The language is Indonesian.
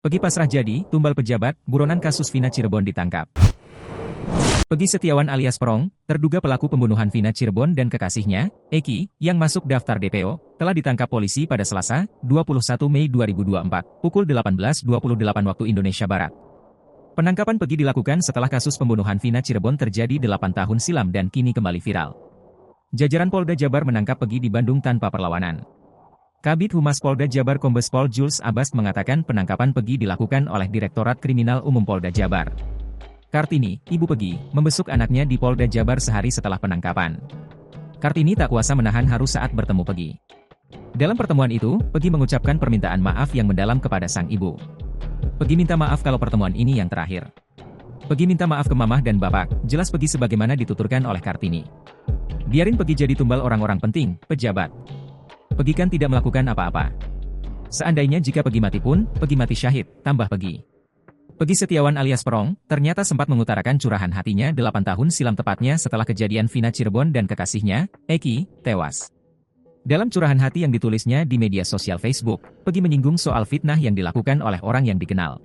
Pegi pasrah jadi, tumbal pejabat, buronan kasus Vina Cirebon ditangkap. Pegi Setiawan alias Perong, terduga pelaku pembunuhan Vina Cirebon dan kekasihnya, Eki, yang masuk daftar DPO, telah ditangkap polisi pada Selasa, 21 Mei 2024, pukul 18.28 waktu Indonesia Barat. Penangkapan Pegi dilakukan setelah kasus pembunuhan Vina Cirebon terjadi 8 tahun silam dan kini kembali viral. Jajaran Polda Jabar menangkap Pegi di Bandung tanpa perlawanan. Kabid Humas Polda Jabar Kombes Pol Jules Abbas mengatakan penangkapan Pegi dilakukan oleh Direktorat Kriminal Umum Polda Jabar. Kartini, ibu Pegi, membesuk anaknya di Polda Jabar sehari setelah penangkapan. Kartini tak kuasa menahan haru saat bertemu Pegi. Dalam pertemuan itu, Pegi mengucapkan permintaan maaf yang mendalam kepada sang ibu. Pegi minta maaf kalau pertemuan ini yang terakhir. Pegi minta maaf ke mamah dan bapak, jelas Pegi sebagaimana dituturkan oleh Kartini. Biarin Pegi jadi tumbal orang-orang penting, pejabat. Pegi kan tidak melakukan apa-apa. Seandainya jika Pegi mati pun, Pegi mati syahid, tambah Pegi. Pegi Setiawan alias Perong, ternyata sempat mengutarakan curahan hatinya 8 tahun silam tepatnya setelah kejadian Vina Cirebon dan kekasihnya, Eki, tewas. Dalam curahan hati yang ditulisnya di media sosial Facebook, Pegi menyinggung soal fitnah yang dilakukan oleh orang yang dikenal.